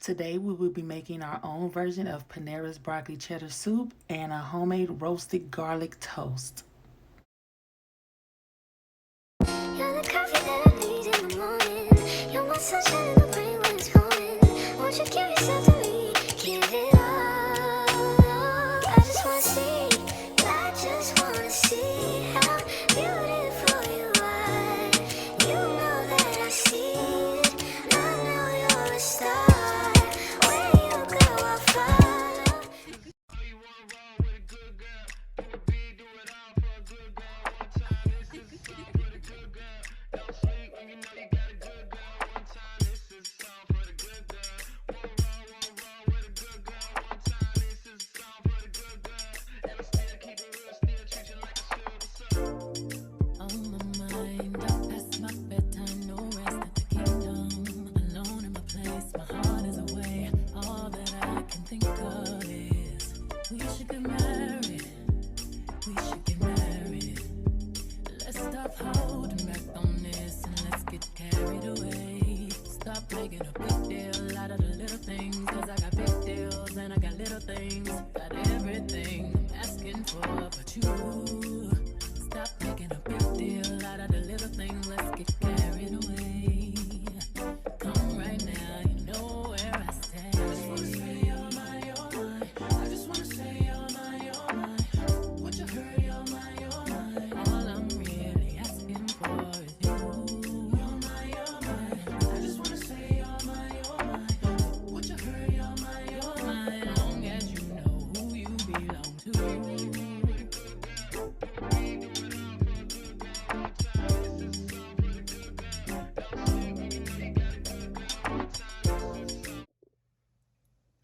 Today we will be making our own version of Panera's broccoli cheddar soup and a homemade roasted garlic toast. You're the coffee that I need in the morning. You're my sunshine in the rain when it's pouring. Won't you give yourself to me? Give it all. I just wanna see. I just wanna see how beautiful you are. You know that I see it. I know you're a star. Where you go, I'll follow. On my mind, up past my bedtime, no rest at the kingdom. Alone in my place, my heart is away. All that I can think of is we should get married. We should get married. Let's stop holding back on this and let's get carried away. Stop making a big deal out of the little things, 'cause I got big deals and I got little things. Got everything I'm asking for, but you. Stop making a big deal out of the little thing. Let's get carried away. Come right now, you know where I stand. I just wanna say you're mine, you're mine. I just wanna say you're mine, you're mine. Would you hurry, you're mine, you're mine. All I'm really asking for is you. You're mine, you're mine. I just wanna say you're mine, you're mine. Would you hurry, you're mine, you're mine. Long as you know who you belong to.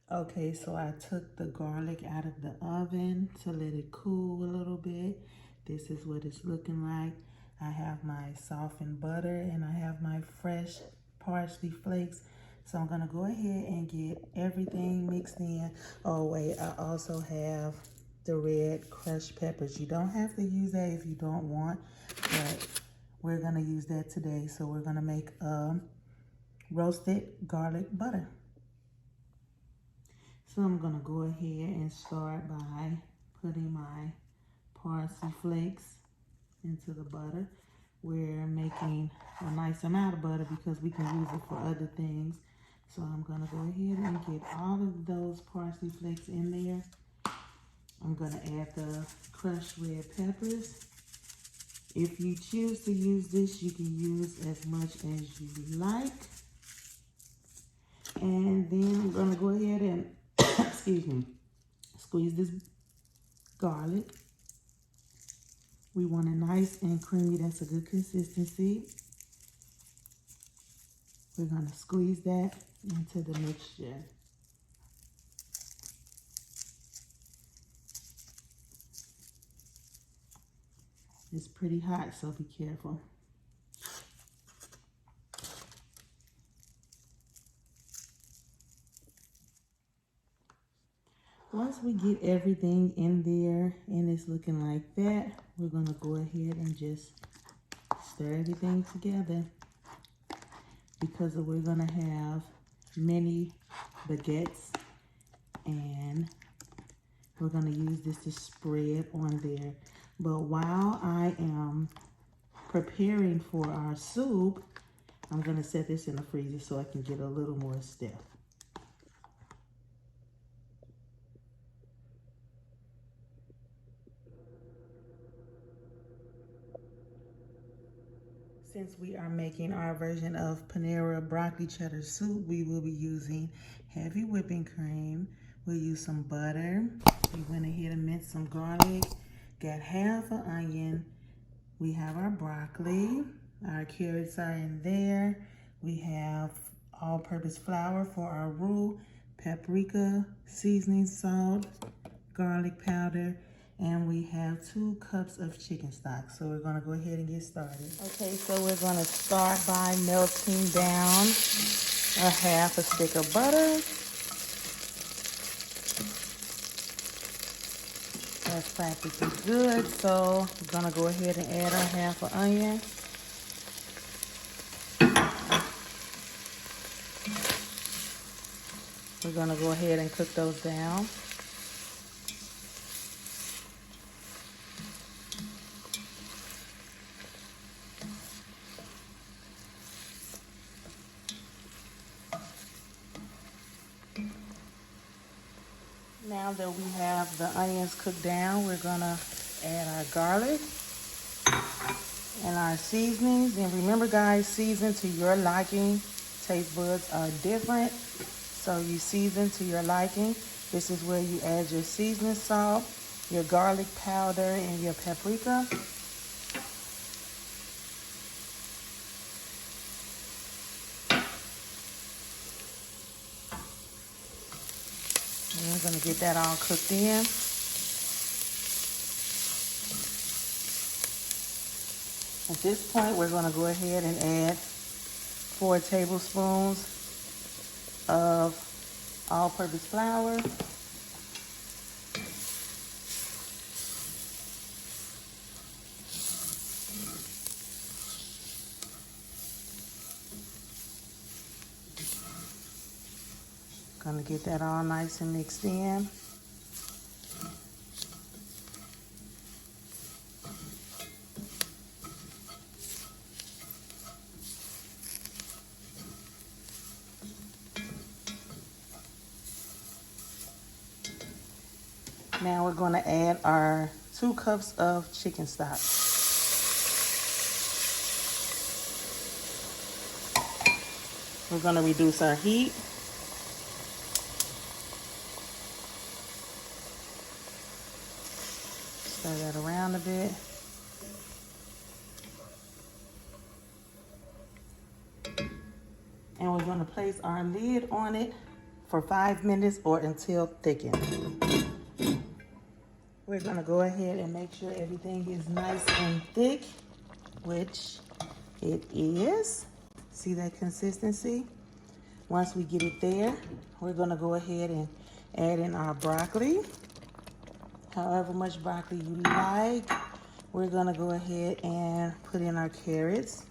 Okay, so I took the garlic out of the oven to let it cool a little bit. This is what it's looking like. I have my softened butter and I have my fresh parsley flakes. So I'm gonna go ahead and get everything mixed in. Oh wait, I also have the red crushed peppers. You don't have to use that if you don't want, but we're gonna use that today. So we're gonna make roasted garlic butter. So I'm gonna go ahead and start by putting my parsley flakes into the butter. We're making a nice amount of butter because we can use it for other things. So I'm gonna go ahead and get all of those parsley flakes in there. I'm gonna add the crushed red peppers. If you choose to use this, you can use as much as you like. And then I'm gonna go ahead and excuse me, squeeze this garlic. We want it nice and creamy. That's a good consistency. We're gonna squeeze that into the mixture. It's pretty hot, so be careful. Once we get everything in there and it's looking like that, we're gonna go ahead and just stir everything together because we're gonna have mini baguettes and we're gonna use this to spread on there. But while I am preparing for our soup, I'm gonna set this in the freezer so I can get a little more stiff. Since we are making our version of Panera broccoli cheddar soup, we will be using heavy whipping cream. We'll use some butter. We went ahead and minced some garlic. Got half an onion. We have our broccoli. Our carrots are in there. We have all-purpose flour for our roux, paprika, seasoning salt, garlic powder, and we have 2 cups of chicken stock. So we're gonna go ahead and get started. Okay, so we're gonna start by melting down a half a stick of butter. That's practically good. So we're gonna go ahead and add our half an onion. We're gonna go ahead and cook those down. Now that we have the onions cooked down, we're gonna add our garlic and our seasonings. And remember guys, season to your liking. Taste buds are different, so you season to your liking. This is where you add your seasoning salt, your garlic powder, and your paprika. And we're gonna get that all cooked in. At this point, we're gonna go ahead and add 4 tablespoons of all-purpose flour. Gonna get that all nice and mixed in. Now we're going to add our 2 cups of chicken stock. We're going to reduce our heat. Stir that around a bit. And we're going to place our lid on it for 5 minutes or until thickened. We're gonna go ahead and make sure everything is nice and thick, which it is. See that consistency? Once we get it there, we're gonna go ahead and add in our broccoli. However much broccoli you like. We're gonna go ahead and put in our carrots.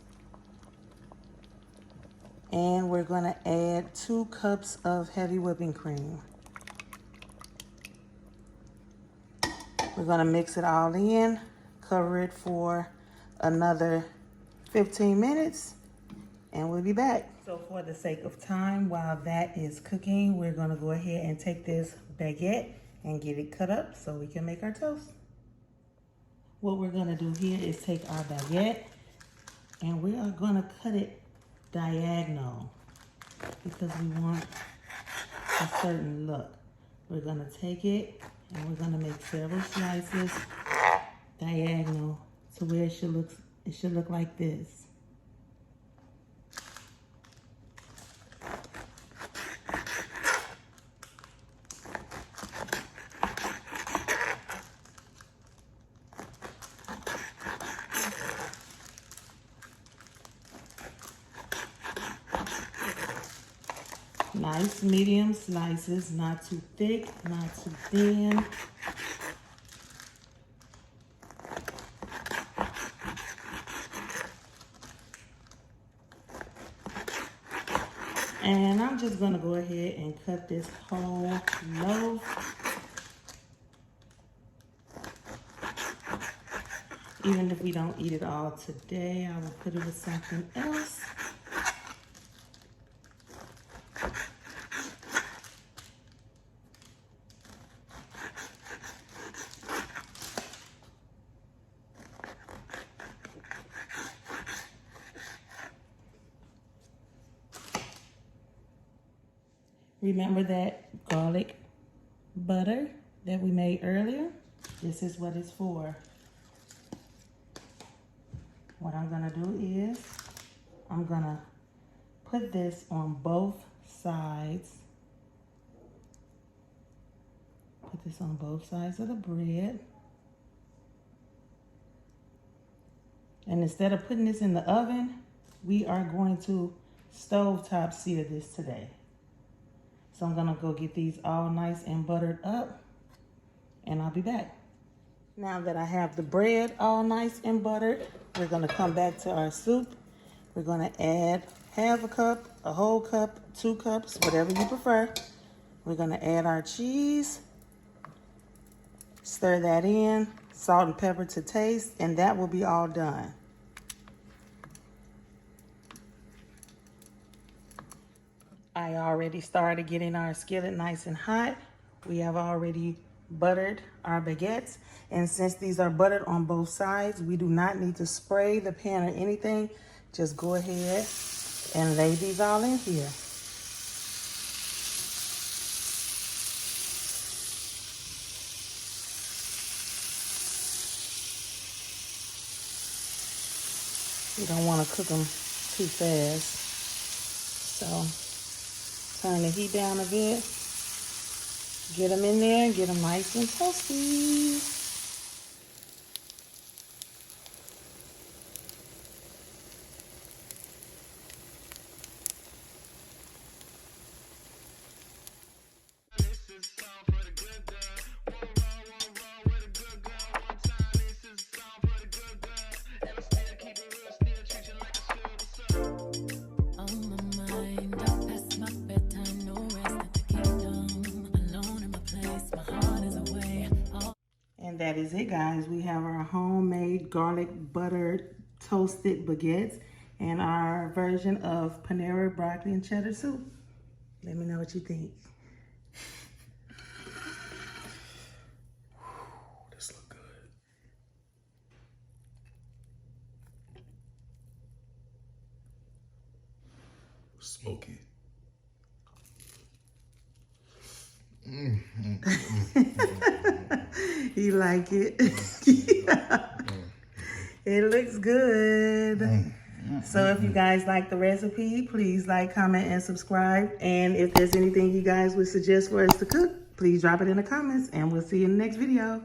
And we're gonna add 2 cups of heavy whipping cream. We're gonna mix it all in, cover it for another 15 minutes, and we'll be back. So for the sake of time, while that is cooking, we're gonna go ahead and take this baguette and get it cut up so we can make our toast. What we're gonna do here is take our baguette and we are gonna cut it diagonal because we want a certain look. We're gonna take it and we're gonna make several slices diagonal to where it should look like this. Nice medium slices, not too thick, not too thin. And I'm just gonna go ahead and cut this whole loaf. Even if we don't eat it all today, I will put it with something else. Remember that garlic butter that we made earlier? This is what it's for. What I'm gonna do is, I'm gonna put this on both sides. Put this on both sides of the bread. And instead of putting this in the oven, we are going to stovetop sear this today. So I'm gonna go get these all nice and buttered up, and I'll be back. Now that I have the bread all nice and buttered, we're gonna come back to our soup. We're gonna add half a cup, a whole cup, 2 cups, whatever you prefer, We're gonna add our cheese, stir that in, salt and pepper to taste, and that will be all done. I already started getting our skillet nice and hot. We have already buttered our baguettes. And since these are buttered on both sides, we do not need to spray the pan or anything. Just go ahead and lay these all in here. You don't want to cook them too fast. So turn the heat down a bit. Get them in there, get them nice and toasty. And that is it, guys. We have our homemade garlic buttered toasted baguettes and our version of Panera broccoli and cheddar soup. Let me know what you think. This look good. Smoky. You like it? It looks good. So if you guys like the recipe, please like, comment, and subscribe. And if there's anything you guys would suggest for us to cook, please drop it in the comments and we'll see you in the next video.